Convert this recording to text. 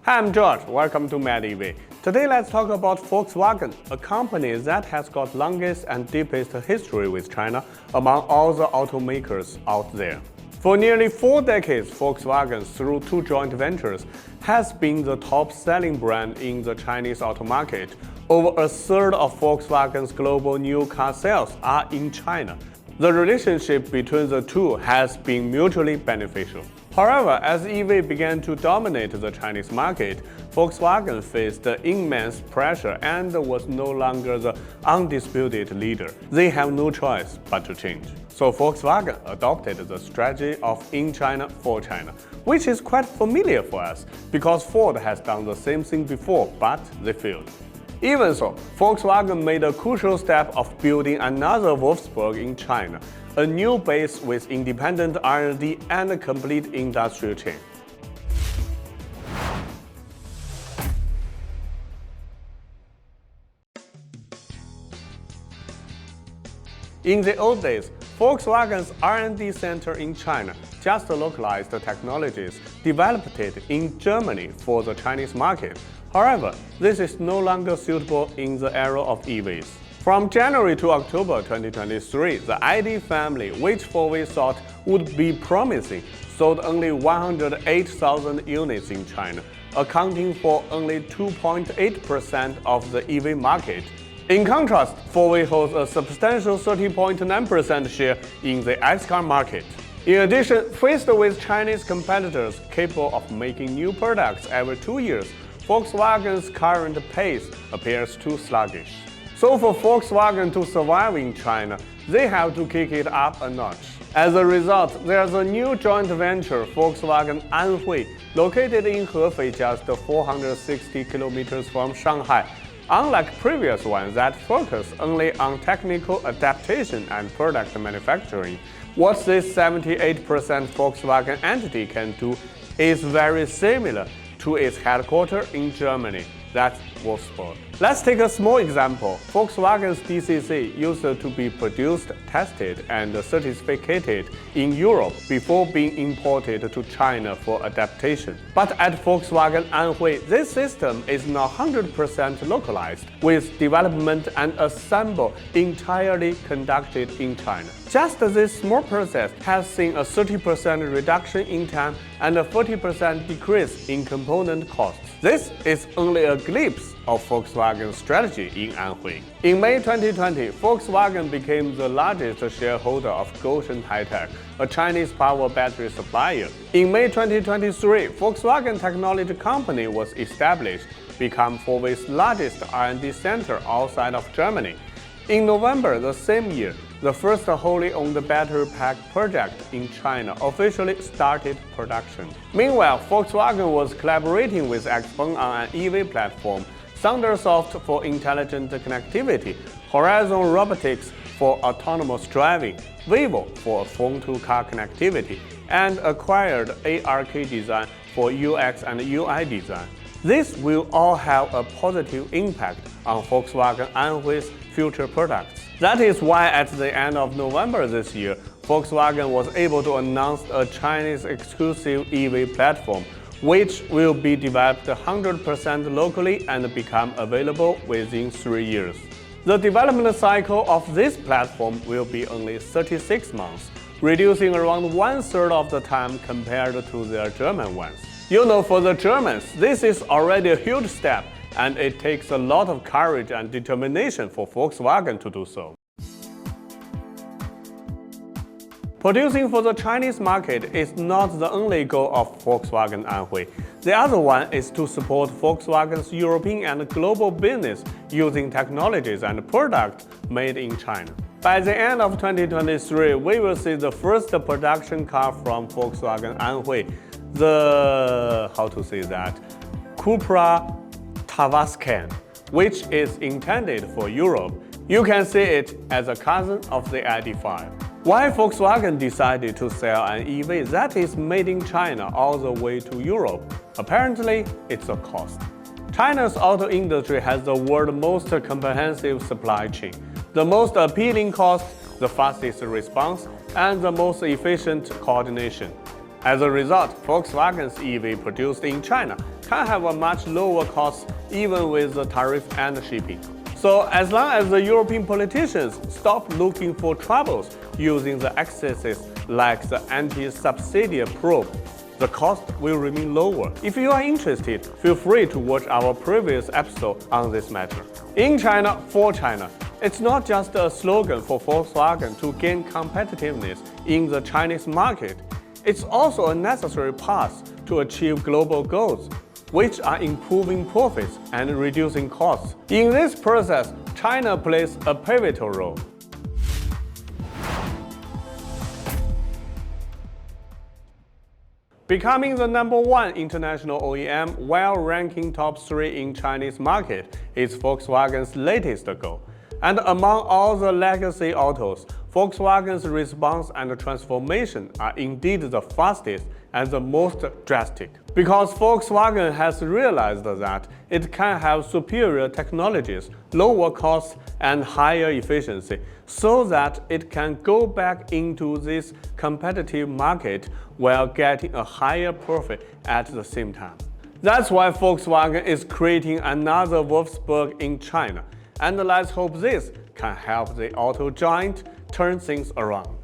Hi, I'm George. Welcome to MadEV. Today, let's talk about Volkswagen, a company that has got longest and deepest history with China among all the automakers out there. For nearly 4 decades, Volkswagen, through 2 joint ventures, has been the top-selling brand in the Chinese auto market. Over a third of Volkswagen's global new car sales are in China. The relationship between the two has been mutually beneficial. However, as EV began to dominate the Chinese market, Volkswagen faced immense pressure and was no longer the undisputed leader. They have no choice but to change. So Volkswagen adopted the strategy of in China for China, which is quite familiar for us because Ford has done the same thing before, but they failed. Even so, Volkswagen made a crucial step of building another Wolfsburg in China, a new base with independent R&D and a complete industrial chain. In the old days, Volkswagen's R&D center in China just localized the technologies developed in Germany for the Chinese market. However, this is no longer suitable in the era of EVs. From January to October 2023, the ID family, which Huawei thought would be promising, sold only 108,000 units in China, accounting for only 2.8% of the EV market. In contrast, Huawei holds a substantial 30.9% share in the X-car market. In addition, faced with Chinese competitors capable of making new products every 2 years, Volkswagen's current pace appears too sluggish. So for Volkswagen to survive in China, they have to kick it up a notch. As a result, there's a new joint venture, Volkswagen Anhui, located in Hefei, just 460 kilometers from Shanghai. Unlike previous ones that focus only on technical adaptation and product manufacturing, what this 78% Volkswagen entity can do is very similar to its headquarters in Germany, that's Wolfsburg. Let's take a small example. Volkswagen's DCC used to be produced, tested, and certificated in Europe before being imported to China for adaptation. But at Volkswagen Anhui, this system is now 100% localized, with development and assembly entirely conducted in China. Just this small process has seen a 30% reduction in time and a 40% decrease in component costs. This is only a glimpse of Volkswagen's strategy in Anhui. In May 2020, Volkswagen became the largest shareholder of Gotion High-Tech, a Chinese power battery supplier. In May 2023, Volkswagen Technology Company was established, becoming Huawei's largest R&D center outside of Germany. In November the same year, the first wholly owned battery pack project in China officially started production. Meanwhile, Volkswagen was collaborating with XPeng on an EV platform, Thundersoft for intelligent connectivity, Horizon Robotics for autonomous driving, Vivo for phone-to-car connectivity, and acquired ARK Design for UX and UI design. This will all have a positive impact on Volkswagen Anhui's future products. That is why at the end of November this year, Volkswagen was able to announce a Chinese exclusive EV platform, which will be developed 100% locally and become available within 3 years. The development cycle of this platform will be only 36 months, reducing around 1/3 of the time compared to their German ones. You know, for the Germans, this is already a huge step, and it takes a lot of courage and determination for Volkswagen to do so. Producing for the Chinese market is not the only goal of Volkswagen Anhui. The other one is to support Volkswagen's European and global business using technologies and products made in China. By the end of 2023, we will see the first production car from Volkswagen Anhui, the Cupra Tavascan, which is intended for Europe. You can see it as a cousin of the ID.5. Why Volkswagen decided to sell an EV that is made in China all the way to Europe? Apparently, it's a cost. China's auto industry has the world's most comprehensive supply chain, the most appealing cost, the fastest response, and the most efficient coordination. As a result, Volkswagen's EV produced in China can have a much lower cost even with the tariff and shipping. So as long as the European politicians stop looking for troubles using the excesses like the anti-subsidy probe, the cost will remain lower. If you are interested, feel free to watch our previous episode on this matter. In China, for China. It's not just a slogan for Volkswagen to gain competitiveness in the Chinese market. It's also a necessary path to achieve global goals, which are improving profits and reducing costs. In this process, China plays a pivotal role. Becoming the #1 international OEM while ranking top 3 in Chinese market is Volkswagen's latest goal. And among all the legacy autos, Volkswagen's response and transformation are indeed the fastest and the most drastic. Because Volkswagen has realized that it can have superior technologies, lower costs, and higher efficiency, so that it can go back into this competitive market while getting a higher profit at the same time. That's why Volkswagen is creating another Wolfsburg in China. And let's hope this can help the auto giant turn things around.